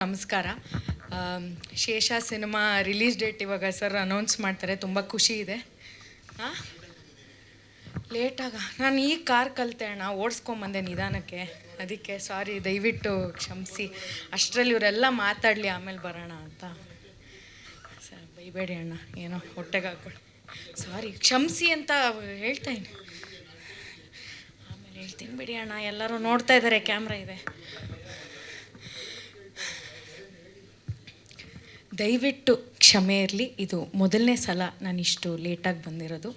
ನಮಸ್ಕಾರ. ಶೇಷ cinema release date ಇವಾಗ ಸರ್ ಅನೌನ್ಸ್ ಮಾಡ್ತಾರೆ. ತುಂಬ ಖುಷಿ ಇದೆ. ಹಾಂ, ಲೇಟಾಗ ನಾನು ಈಗ ಕಾರ್ ಕಲಿತೆ ಅಣ್ಣ, ಓಡಿಸ್ಕೊಂಬಂದೆ ನಿಧಾನಕ್ಕೆ. ಅದಕ್ಕೆ ಸಾರಿ, ದಯವಿಟ್ಟು ಕ್ಷಮಿಸಿ. ಅಷ್ಟರಲ್ಲಿ ಇವರೆಲ್ಲ ಮಾತಾಡಲಿ, ಆಮೇಲೆ ಬರೋಣ ಅಂತ. ಸರ್ ಬೈಬೇಡಿ ಅಣ್ಣ, ಏನೋ ಹೊಟ್ಟೆಗೆ ಹಾಕ್ಕೊಳ್ಳಿ. ಸಾರಿ, ಕ್ಷಮಿಸಿ ಅಂತ ಹೇಳ್ತಾ ಇದ್ದೀನಿ. ಆಮೇಲೆ ಹೇಳ್ತೀನಿ ಬಿಡಿ ಅಣ್ಣ, ಎಲ್ಲರೂ ನೋಡ್ತಾ ಇದ್ದಾರೆ, ಕ್ಯಾಮ್ರಾ ಇದೆ. ದಯವಿಟ್ಟು ಕ್ಷಮೆ ಇರಲಿ. ಇದು ಮೊದಲನೇ ಸಲ ನಾನು ಇಷ್ಟು ಲೇಟಾಗಿ ಬಂದಿರೋದು.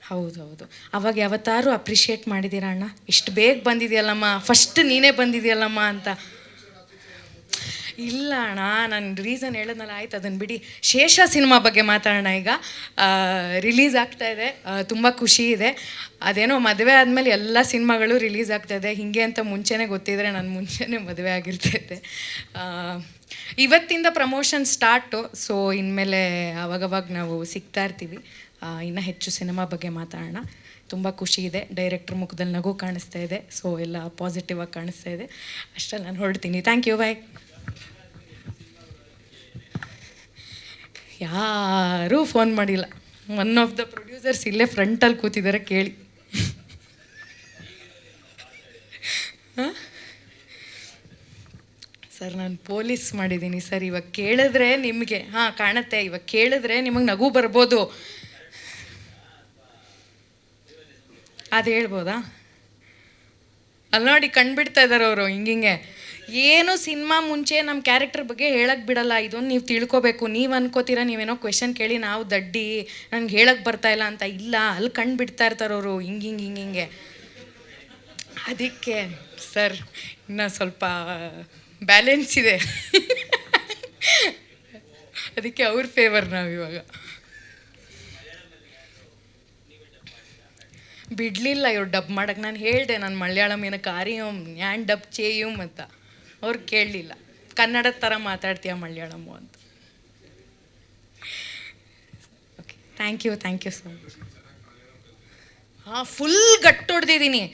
ಹೌದು, ಅವಾಗ ಯಾವತ್ತಾರು ಅಪ್ರಿಷಿಯೇಟ್ ಮಾಡಿದ್ದೀರಾ ಅಣ್ಣ? ಇಷ್ಟು ಬೇಗ ಬಂದಿದೆಯಲ್ಲಮ್ಮ, ಫಸ್ಟ್ ನೀನೇ ಬಂದಿದೆಯಲ್ಲಮ್ಮ ಅಂತ. ಇಲ್ಲ ಅಣ್ಣ, ನಾನು ರೀಸನ್ ಹೇಳಿದ್ನಲ್ಲ, ಆಯ್ತು ಅದನ್ನು ಬಿಡಿ. ಶೇಷ ಸಿನಿಮಾ ಬಗ್ಗೆ ಮಾತಾಡೋಣ ಈಗ. ರಿಲೀಸ್ ಆಗ್ತಾಯಿದೆ, ತುಂಬ ಖುಷಿ ಇದೆ. ಅದೇನೋ ಮದುವೆ ಆದಮೇಲೆ ಎಲ್ಲ ಸಿನಿಮಾಗಳು ರಿಲೀಸ್ ಆಗ್ತಾಯಿದೆ. ಹೀಗೆ ಅಂತ ಮುಂಚೆನೇ ಗೊತ್ತಿದ್ರೆ ನಾನು ಮುಂಚೆನೇ ಮದುವೆ ಆಗಿರ್ತೈತೆ. ಇವತ್ತಿಂದ ಪ್ರಮೋಷನ್ ಸ್ಟಾರ್ಟು. ಸೊ ಇನ್ಮೇಲೆ ಅವಾಗವಾಗ ನಾವು ಸಿಗ್ತಾ ಇರ್ತೀವಿ. ಇನ್ನೂ ಹೆಚ್ಚು ಸಿನಿಮಾ ಬಗ್ಗೆ ಮಾತಾಡೋಣ. ತುಂಬ ಖುಷಿ ಇದೆ. ಡೈರೆಕ್ಟ್ರ್ ಮುಖದಲ್ಲಿ ನಗು ಕಾಣಿಸ್ತಾ ಇದೆ. ಸೊ ಎಲ್ಲ ಪಾಸಿಟಿವ್ ಆಗಿ ಕಾಣಿಸ್ತಾ ಇದೆ. ಅಷ್ಟರಲ್ಲಿ ನಾನು ಹೊರಡ್ತೀನಿ. ಥ್ಯಾಂಕ್ ಯು, ಬಾಯ್. ಯಾರೂ ಫೋನ್ ಮಾಡಿಲ್ಲ. ಒನ್ ಆಫ್ ದ ಪ್ರೊಡ್ಯೂಸರ್ಸ್ ಇಲ್ಲೇ ಫ್ರಂಟಲ್ಲಿ ಕೂತಿದ್ದಾರೆ, ಕೇಳಿ. ಹಾಂ ಸರ್, ನಾನು ಪೊಲೀಸ್ ಮಾಡಿದ್ದೀನಿ ಸರ್. ಇವಾಗ ಕೇಳಿದ್ರೆ ನಿಮಗೆ ಕಾಣುತ್ತೆ. ಇವಾಗ ಕೇಳಿದ್ರೆ ನಿಮಗೆ ನಗು ಬರ್ಬೋದು. ಅದು ಹೇಳ್ಬೋದಾ? ಅಲ್ಲಿ ನೋಡಿ, ಕಂಡುಬಿಡ್ತಾ ಇದ್ದಾರೆ ಅವರು ಹಿಂಗಿಂಗೆ. ಏನು ಸಿನಿಮಾ ಮುಂಚೆ ನಮ್ಮ ಕ್ಯಾರೆಕ್ಟರ್ ಬಗ್ಗೆ ಹೇಳಕ್ಕೆ ಬಿಡಲ್ಲ. ಇದೊಂದು ನೀವು ತಿಳ್ಕೊಬೇಕು. ನೀವು ಅನ್ಕೋತೀರಾ ನೀವೇನೋ ಕ್ವೆಶನ್ ಕೇಳಿ ನಾವು ದಡ್ಡಿ, ನನಗೆ ಹೇಳಕ್ಕೆ ಬರ್ತಾಯಿಲ್ಲ ಅಂತ. ಇಲ್ಲ, ಅಲ್ಲಿ ಕಂಡುಬಿಡ್ತಾ ಇರ್ತಾರೆ ಅವರು ಹಿಂಗೆ. ಅದಕ್ಕೆ ಸರ್ ಇನ್ನೂ ಸ್ವಲ್ಪ ಬ್ಯಾಲೆನ್ಸ್ ಇದೆ. ಅದಕ್ಕೆ ಅವ್ರ ಫೇವರ್ ನಾವಿವಾಗ. ಬಿಡಲಿಲ್ಲ ಇವ್ರು ಡಬ್ ಮಾಡೋಕ್ಕೆ. ನಾನು ಹೇಳಿದೆ, ನಾನು ಮಲಯಾಳಂ ಏನಕ್ಕೆ ಆರಿಯಂ ನ್ಯಾನ್ ಡಬ್ ಚೇಯುಮ್ ಅಂತ. ಅವ್ರು ಕೇಳಲಿಲ್ಲ. ಕನ್ನಡದ ಥರ ಮಾತಾಡ್ತೀಯ ಮಲಯಾಳಮು ಅಂತ. Okay, thank you so much. Full ಗಟ್ಟು ಹೊಡೆದಿದ್ದೀನಿ.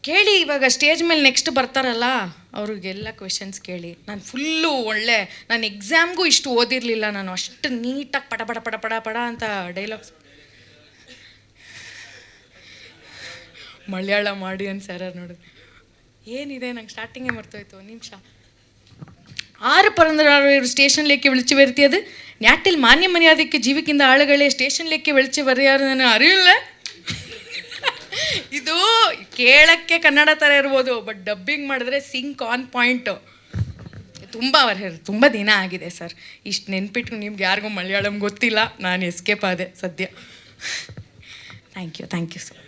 ಕೇಳಿ, ಇವಾಗ ಸ್ಟೇಜ್ ಮೇಲೆ ನೆಕ್ಸ್ಟ್ ಬರ್ತಾರಲ್ಲ ಅವ್ರಿಗೆಲ್ಲ ಕ್ವೆಶನ್ಸ್ ಕೇಳಿ. ನಾನು ಫುಲ್ಲು ಒಳ್ಳೆ, ನಾನು ಎಕ್ಸಾಮ್ಗೂ ಇಷ್ಟು ಓದಿರಲಿಲ್ಲ. ನಾನು ಅಷ್ಟು ನೀಟಾಗಿ ಪಡ ಅಂತ ಡೈಲಾಗ್ಸ್. ಮಲಯಾಳ ಮಾಡಿ ಅನ್ಸಾರ ನೋಡಿದ್ರೆ ಏನಿದೆ, ನಂಗೆ ಸ್ಟಾರ್ಟಿಂಗೇ ಮರ್ತೋಯ್ತು. ಒಂದು ನಿಮಿಷ. 6 പിറന്നവർ സ്റ്റേഷനിലേക്ക് വിളിച്ചു വരുത്തിയത് നാട്ടിൽ മാന്യ മര്യാദയ്ക്ക് ജീവിക്കുന്ന ആളുകളെ സ്റ്റೇಷನ್ലേക്ക് വിളിച്ചു പറയാറെന്ന് അറിയിಲ್ಲ. ಇದು ಕೇಳಕ್ಕೆ ಕನ್ನಡ ಥರ ಇರ್ಬೋದು, ಬಟ್ ಡಬ್ಬಿಂಗ್ ಮಾಡಿದ್ರೆ ಸಿಂಕ್ ಆನ್ ಪಾಯಿಂಟು. ತುಂಬ ದಿನ ಆಗಿದೆ ಸರ್. ಇಷ್ಟು ನೆನ್ಪಿಟ್ಟು ನಿಮ್ಗೆ ಯಾರಿಗೂ ಮಲಯಾಳಂ ಗೊತ್ತಿಲ್ಲ. ನಾನು ಎಸ್ಕೇಪ್ ಆದೆ ಸದ್ಯ. Thank you sir.